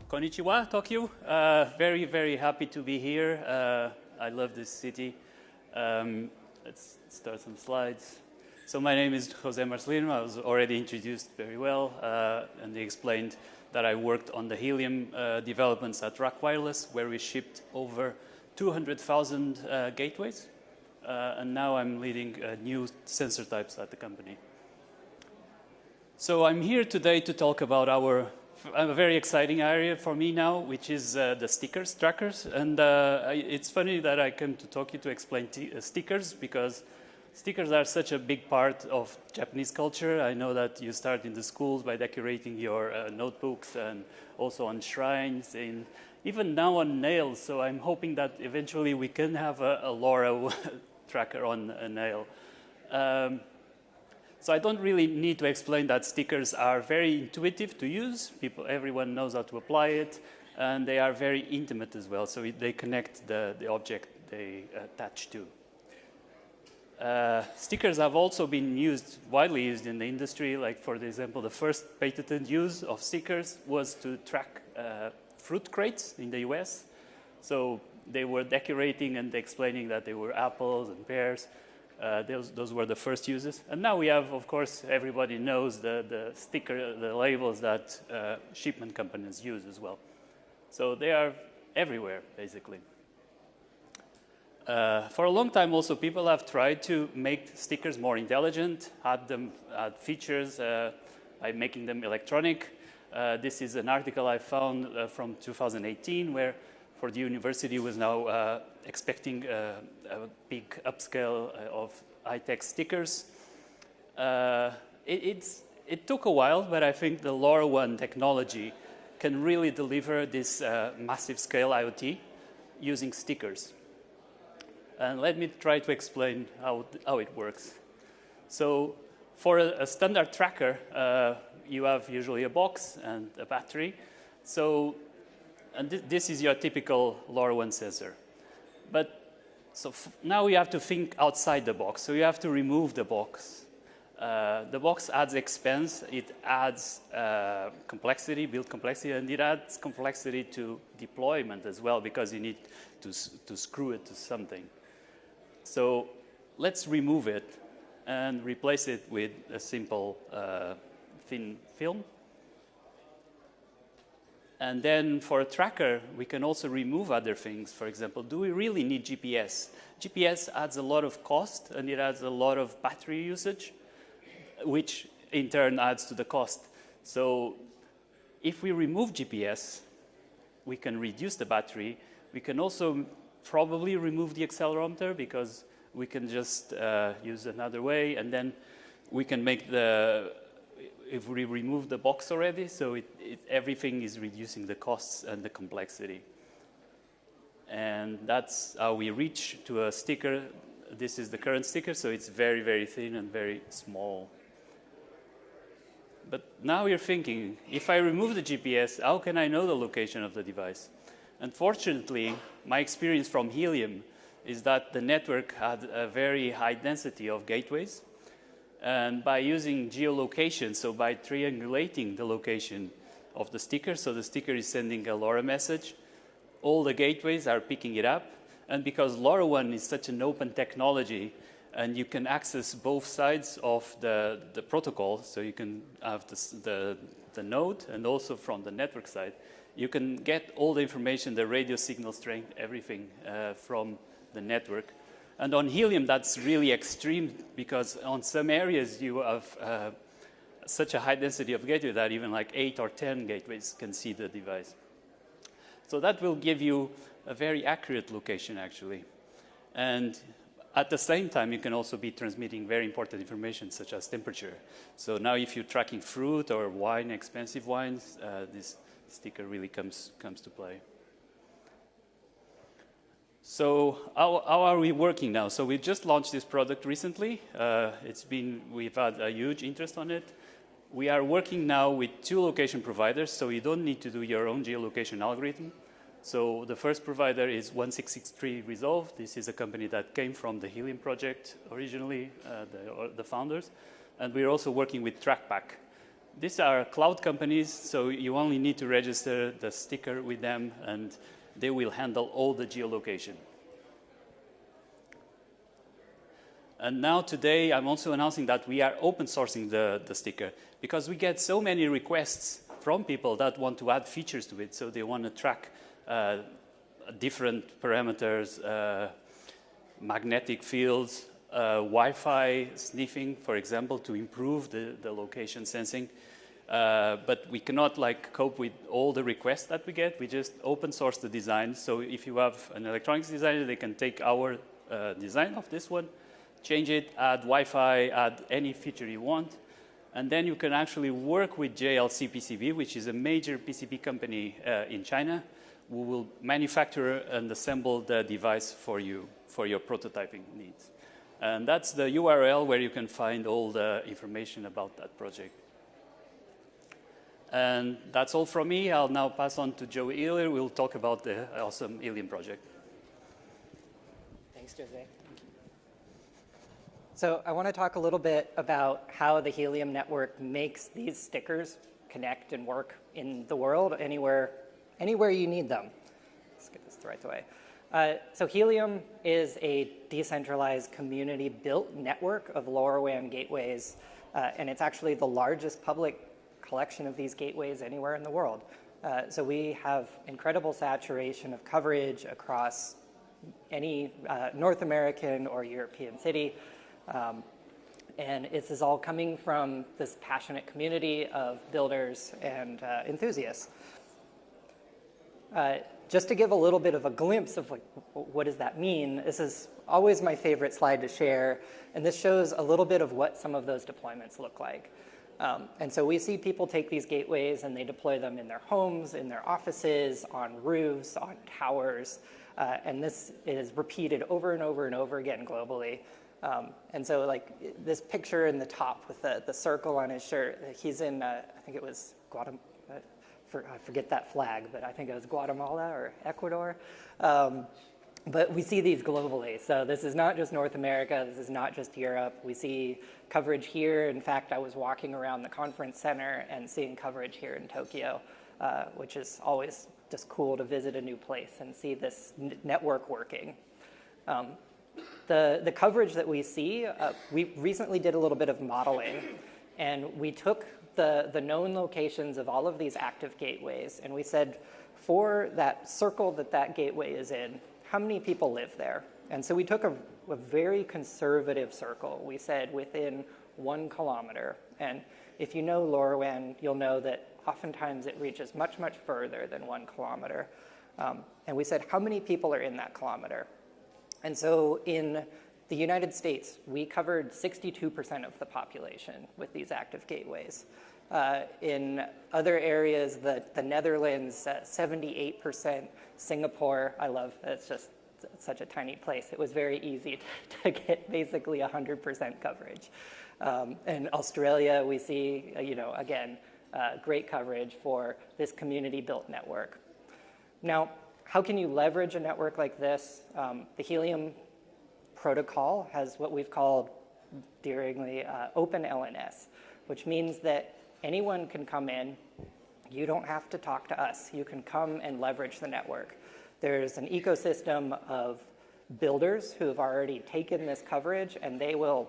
Konnichiwa, Tokyo. Very, very happy to be here. I love this city. Let's start some slides. So my name is Jose Marcelino. I was already introduced very well, and they explained that I worked on the helium developments at RAK Wireless, where we shipped over 200,000 gateways. And now I'm leading new sensor types at the company. So I'm here today to talk about a very exciting area for me now, which is the stickers, trackers. And it's funny that I came to Tokyo to explain stickers, because stickers are such a big part of Japanese culture. I know that you start in the schools by decorating your notebooks, and also on shrines, and even now on nails. So I'm hoping that eventually we can have a LoRa tracker on a nail. So I don't really need to explain that stickers are very intuitive to use. Everyone knows how to apply it, and they are very intimate as well. So they connect the object they attach to. Stickers have also been widely used in the industry. Like, for example, the first patented use of stickers was to track fruit crates in the US. So they were decorating and explaining that they were apples and pears. Those were the first uses. And now we have, of course, everybody knows the labels that shipment companies use as well. So they are everywhere, basically. For a long time also, people have tried to make stickers more intelligent, add features by making them electronic. This is an article I found from 2018, where for the university was now expecting a big upscale of high-tech stickers. It took a while, but I think the LoRaWAN technology can really deliver this massive scale IoT using stickers. And let me try to explain how it works. So for a standard tracker, you have usually a box and a battery. And this is your typical LoRaWAN sensor. But now you have to think outside the box. So you have to remove the box. The box adds expense. It adds complexity, build complexity, and it adds complexity to deployment as well, because you need to screw it to something. So let's remove it and replace it with a simple thin film. And then for a tracker, we can also remove other things. For example, do we really need GPS? GPS adds a lot of cost, and it adds a lot of battery usage, which in turn adds to the cost. So if we remove GPS, we can reduce the battery. We can also probably remove the accelerometer, because we can just use another way, and then we can make if we remove the box already, so everything is reducing the costs and the complexity. And that's how we reach to a sticker. This is the current sticker, so it's very, very thin and very small. But now you're thinking, if I remove the GPS, how can I know the location of the device? Unfortunately, my experience from Helium is that the network had a very high density of gateways. And by using geolocation, so by triangulating the location of the sticker, so the sticker is sending a LoRa message, all the gateways are picking it up. And because LoRaWAN is such an open technology, and you can access both sides of the protocol, so you can have the node, and also from the network side, you can get all the information, the radio signal strength, everything from the network. And on Helium, that's really extreme, because on some areas you have such a high density of gateway that even like 8 or 10 gateways can see the device. So that will give you a very accurate location, actually. And at the same time, you can also be transmitting very important information, such as temperature. So now if you're tracking fruit or wine, expensive wines, this sticker really comes to play. So how are we working now? So we just launched this product recently. We've had a huge interest on it. We are working now with 2 location providers, so you don't need to do your own geolocation algorithm. So the first provider is 1663 Resolve. This is a company that came from the Helium project originally, the founders. And we're also working with TrackPack. These are cloud companies, so you only need to register the sticker with them, and they will handle all the geolocation. And now today, I'm also announcing that we are open sourcing the sticker, because we get so many requests from people that want to add features to it. So they want to track different parameters, magnetic fields, Wi-Fi sniffing, for example, to improve the location sensing. But we cannot cope with all the requests that we get. We just open source the design. So if you have an electronics designer, they can take our design of this one, change it, add Wi-Fi, add any feature you want. And then you can actually work with JLC PCB, which is a major PCB company in China, who will manufacture and assemble the device for you for your prototyping needs. And that's the URL where you can find all the information about that project. And that's all from me. I'll now pass on to Joe Ehler. We'll talk about the awesome Helium project. Thanks, Jose. So I want to talk a little bit about how the Helium network makes these stickers connect and work in the world anywhere you need them. Let's get this the right way. So Helium is a decentralized community-built network of LoRaWAN gateways, and it's actually the largest public collection of these gateways anywhere in the world. So we have incredible saturation of coverage across any North American or European city. And this is all coming from this passionate community of builders and enthusiasts. Just to give a little bit of a glimpse of what does that mean, this is always my favorite slide to share, and this shows a little bit of what some of those deployments look like. And so we see people take these gateways and they deploy them in their homes, in their offices, on roofs, on towers, and this is repeated over and over and over again globally. And so this picture in the top with the circle on his shirt, he's in, I think it was Guatemala, I forget that flag, but I think it was Guatemala or Ecuador. But we see these globally. So this is not just North America, this is not just Europe. We see coverage here. In fact, I was walking around the conference center and seeing coverage here in Tokyo, which is always just cool to visit a new place and see this network working. The coverage that we see, we recently did a little bit of modeling, and we took the known locations of all of these active gateways, and we said, for that circle that gateway is in, how many people live there? And so we took a very conservative circle. We said within 1 kilometer. And if you know LoRaWAN, you'll know that oftentimes it reaches much, much further than 1 kilometer. And we said, how many people are in that kilometer? And so in the United States, we covered 62% of the population with these active gateways. In other areas, the Netherlands, 78%, Singapore, I love, it's just such a tiny place. It was very easy to get basically 100% coverage. In Australia, we see, again, great coverage for this community-built network. Now, how can you leverage a network like this? The Helium protocol has what we've called daringly open LNS, which means that anyone can come in. You don't have to talk to us. You can come and leverage the network. There's an ecosystem of builders who have already taken this coverage, and they will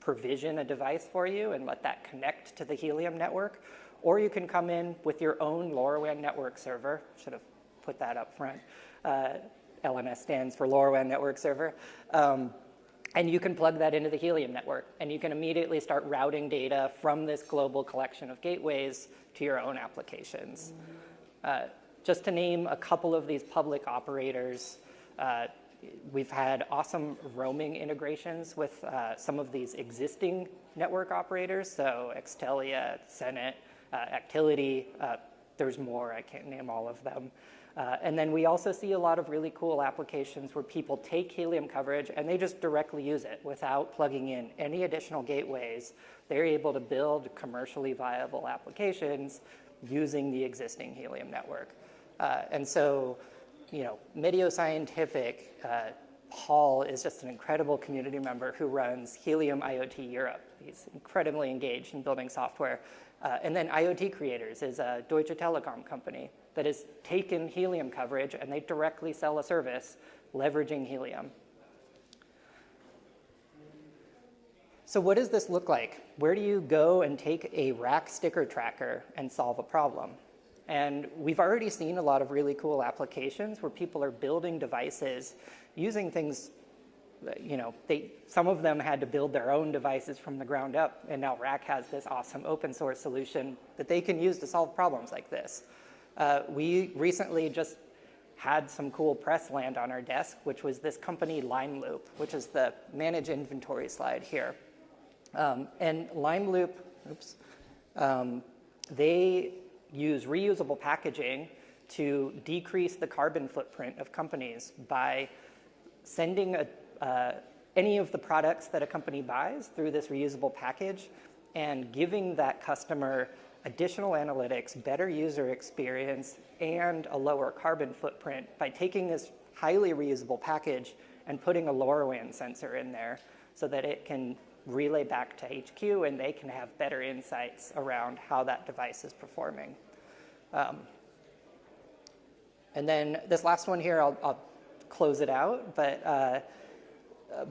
provision a device for you and let that connect to the Helium network. Or you can come in with your own LoRaWAN network server. Should have put that up front. LNS stands for LoRaWAN network server. And you can plug that into the Helium network, and you can immediately start routing data from this global collection of gateways to your own applications. Just to name a couple of these public operators, we've had awesome roaming integrations with some of these existing network operators, so Extelia, Senet, Actility, there's more, I can't name all of them. And then we also see a lot of really cool applications where people take Helium coverage and they just directly use it without plugging in any additional gateways. They're able to build commercially viable applications using the existing Helium network. And so, Medio Scientific, Paul is just an incredible community member who runs Helium IoT Europe. He's incredibly engaged in building software. And then IoT Creators is a Deutsche Telekom company that has taken Helium coverage and they directly sell a service leveraging Helium. So what does this look like? Where do you go and take a RAK Sticker Tracker and solve a problem? And we've already seen a lot of really cool applications where people are building devices using things, you know, some of them had to build their own devices from the ground up, and now RAK has this awesome open source solution that they can use to solve problems like this. We recently just had some cool press land on our desk, which was this company LimeLoop, which is the manage inventory slide here. And LimeLoop, they use reusable packaging to decrease the carbon footprint of companies by sending any of the products that a company buys through this reusable package and giving that customer additional analytics, better user experience, and a lower carbon footprint by taking this highly reusable package and putting a LoRaWAN sensor in there so that it can relay back to HQ and they can have better insights around how that device is performing. And then this last one here, I'll close it out, but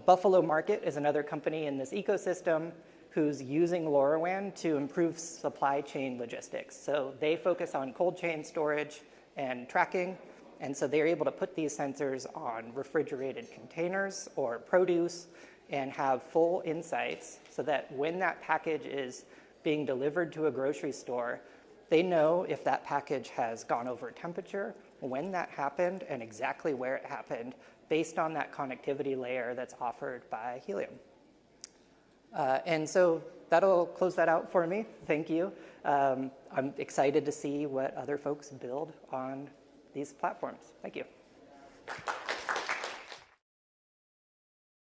Buffalo Market is another company in this ecosystem who's using LoRaWAN to improve supply chain logistics. So they focus on cold chain storage and tracking, and so they're able to put these sensors on refrigerated containers or produce and have full insights so that when that package is being delivered to a grocery store, they know if that package has gone over temperature, when that happened, and exactly where it happened based on that connectivity layer that's offered by Helium. And so that'll close that out for me. Thank you. I'm excited to see what other folks build on these platforms. Thank you.